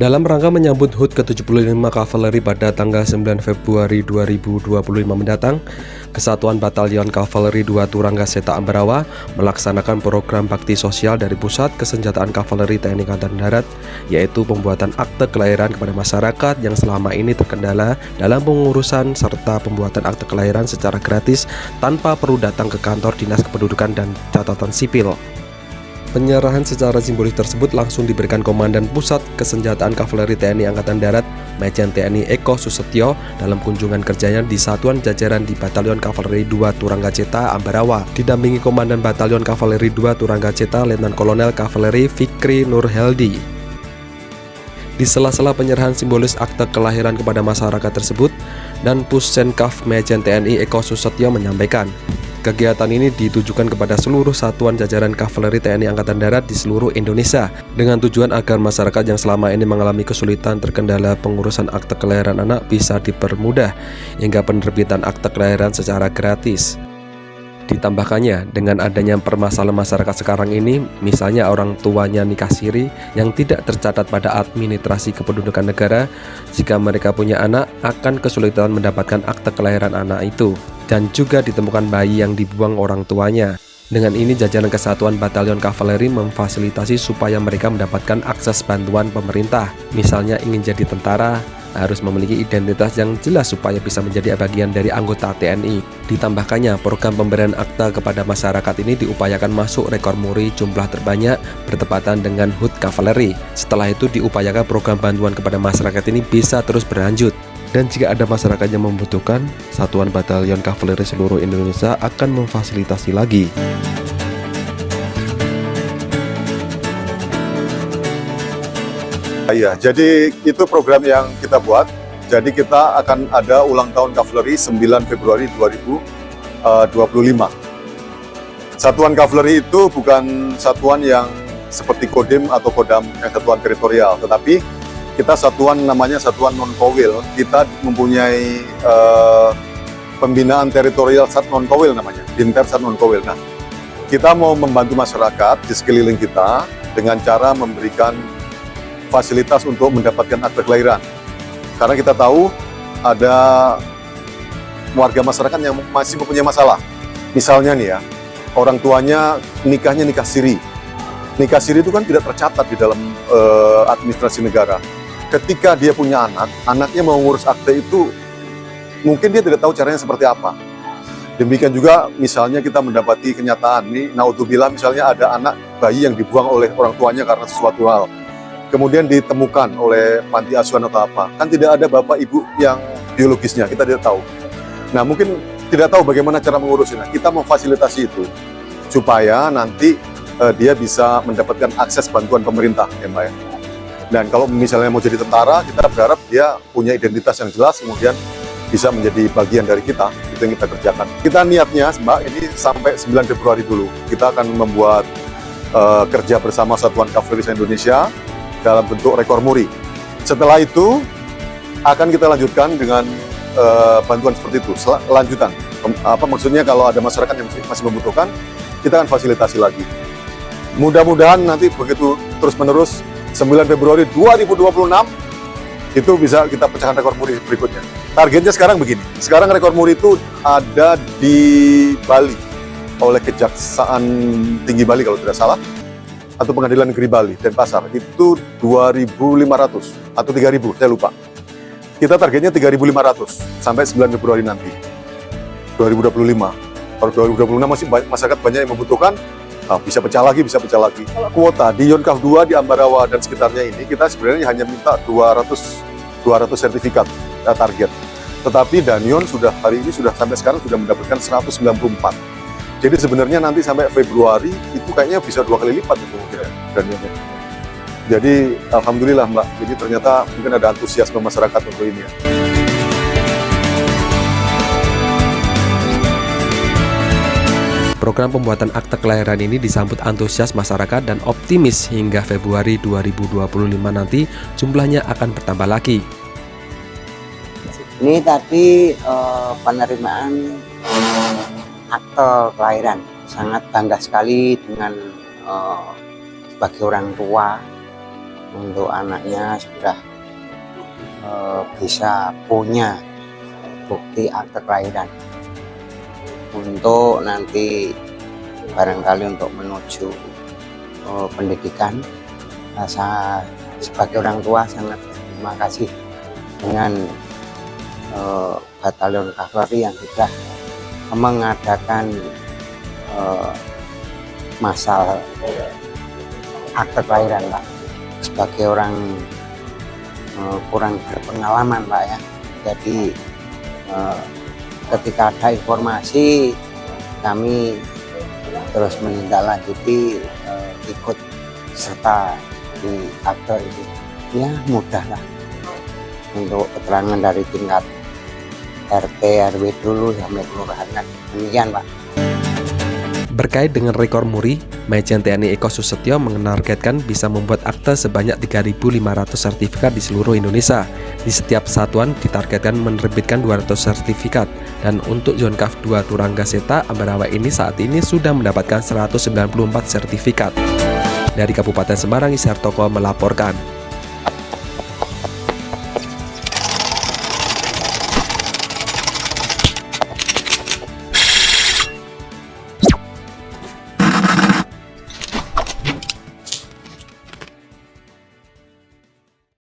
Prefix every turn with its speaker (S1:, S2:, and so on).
S1: Dalam rangka menyambut HUT ke-75 Kavaleri pada tanggal 9 Februari 2025 mendatang, Kesatuan Batalion Kavaleri 2 Turanggaceta Ambarawa melaksanakan program bakti sosial dari Pusat Kesenjataan Kavaleri TNI Angkatan Darat, yaitu pembuatan akte kelahiran kepada masyarakat yang selama ini terkendala dalam pengurusan serta pembuatan akte kelahiran secara gratis tanpa perlu datang ke kantor Dinas Kependudukan dan Catatan Sipil. Penyerahan secara simbolis tersebut langsung diberikan Komandan Pusat Kesenjataan Kavaleri TNI Angkatan Darat, Majen TNI Eko Susetyo dalam kunjungan kerjanya di Satuan Jajaran di Batalion Kavaleri 2 Turanggaceta Ambarawa, didampingi Komandan Batalion Kavaleri 2 Turanggaceta Letnan Kolonel Kavaleri Fikri Nurheldi. Di sela-sela penyerahan simbolis akte kelahiran kepada masyarakat tersebut, dan Pusenkaf Majen TNI Eko Susetyo menyampaikan, kegiatan ini ditujukan kepada seluruh satuan jajaran Kavaleri TNI Angkatan Darat di seluruh Indonesia dengan tujuan agar masyarakat yang selama ini mengalami kesulitan terkendala pengurusan akte kelahiran anak bisa dipermudah hingga penerbitan akte kelahiran secara gratis. Ditambahkannya, dengan adanya permasalahan masyarakat sekarang ini, misalnya orang tuanya nikah siri yang tidak tercatat pada administrasi kependudukan negara, jika mereka punya anak akan kesulitan mendapatkan akte kelahiran anak itu, dan juga ditemukan bayi yang dibuang orang tuanya. Dengan ini, jajaran Kesatuan Batalion Kavaleri memfasilitasi supaya mereka mendapatkan akses bantuan pemerintah. Misalnya ingin jadi tentara, harus memiliki identitas yang jelas supaya bisa menjadi bagian dari anggota TNI. Ditambahkannya, program pemberian akta kepada masyarakat ini diupayakan masuk rekor muri jumlah terbanyak bertepatan dengan HUT Kavaleri. Setelah itu diupayakan program bantuan kepada masyarakat ini bisa terus berlanjut. Dan jika ada masyarakat yang membutuhkan, Satuan Batalion Kavaleri seluruh Indonesia akan memfasilitasi lagi.
S2: Iya, jadi itu program yang kita buat. Jadi kita akan ada ulang tahun Kavaleri 9 Februari 2025. Satuan Kavaleri itu bukan satuan yang seperti Kodim atau Kodam yang satuan teritorial, tetapi kita satuan namanya satuan non-kowil. Kita mempunyai pembinaan teritorial Sat non-kowil namanya, Dinter Sat non-kowil. Nah, kita mau membantu masyarakat di sekeliling kita dengan cara memberikan fasilitas untuk mendapatkan akte kelahiran. Karena kita tahu ada warga masyarakat yang masih mempunyai masalah. Misalnya nih ya, orang tuanya nikahnya nikah siri. Nikah siri itu kan tidak tercatat di dalam administrasi negara. Ketika dia punya anak, anaknya mau ngurus akte itu, mungkin dia tidak tahu caranya seperti apa. Demikian juga misalnya kita mendapati kenyataan nih, naudzubillah misalnya ada anak bayi yang dibuang oleh orang tuanya karena sesuatu hal. Kemudian ditemukan oleh panti asuhan atau apa, kan tidak ada bapak ibu yang biologisnya, kita tidak tahu. Nah, mungkin tidak tahu bagaimana cara mengurusnya. Kita memfasilitasi itu supaya nanti dia bisa mendapatkan akses bantuan pemerintah, ya Mbak ya. Dan kalau misalnya mau jadi tentara, kita berharap dia punya identitas yang jelas, kemudian bisa menjadi bagian dari kita, itu yang kita kerjakan. Kita niatnya Mbak, ini sampai 9 Februari dulu, kita akan membuat kerja bersama Satuan Kavaleri Indonesia dalam bentuk rekor muri. Setelah itu akan kita lanjutkan dengan bantuan seperti itu, lanjutan. Apa maksudnya, kalau ada masyarakat yang masih membutuhkan, kita akan fasilitasi lagi. Mudah-mudahan nanti begitu terus-menerus 9 Februari 2026 itu bisa kita pecahkan rekor muri berikutnya. Targetnya sekarang begini. Sekarang rekor muri itu ada di Bali oleh Kejaksaan Tinggi Bali kalau tidak salah, atau Pengadilan Negeri Bali, Denpasar, itu 2.500 atau 3.000, saya lupa. Kita targetnya 3.500 sampai 9 Februari nanti, 2025. Kalau 2026 masih masyarakat banyak yang membutuhkan, bisa pecah lagi, bisa pecah lagi. Kuota di Yonkav 2 di Ambarawa dan sekitarnya ini, kita sebenarnya hanya minta 200 sertifikat target. Tetapi Danion sudah hari ini sampai sekarang sudah mendapatkan 194. Jadi sebenarnya nanti sampai Februari itu kayaknya bisa 2 kali lipat itu mungkin ya, Danionnya. Jadi alhamdulillah Mbak, jadi ternyata mungkin ada antusiasme masyarakat untuk ini ya.
S1: Program pembuatan akte kelahiran ini disambut antusias masyarakat dan optimis hingga Februari 2025 nanti jumlahnya akan bertambah lagi.
S3: Ini tadi penerimaan akte kelahiran, sangat bangga sekali dengan sebagai orang tua untuk anaknya sudah bisa punya bukti akte kelahiran untuk nanti barangkali untuk menuju pendidikan. Saya sebagai orang tua sangat berterima kasih dengan Batalion Kavaleri yang sudah mengadakan masalah akte kelahiran, Pak. Sebagai orang kurang berpengalaman, Pak, ya. Jadi ketika ada informasi kami terus menindaklanjuti, ikut serta di akte itu. Ya mudah lah untuk keterangan dari tingkat RT RW dulu sampai kelurahan, kan demikian, Pak.
S1: Berkait dengan rekor muri, Majen TNI Eko Susetyo menargetkan bisa membuat akte sebanyak 3.500 sertifikat di seluruh Indonesia. Di setiap satuan ditargetkan menerbitkan 200 sertifikat. Dan untuk Zonkaf 2 Turangga Seta Ambarawa ini saat ini sudah mendapatkan 194 sertifikat. Dari Kabupaten Semarang, Isyar Toko melaporkan.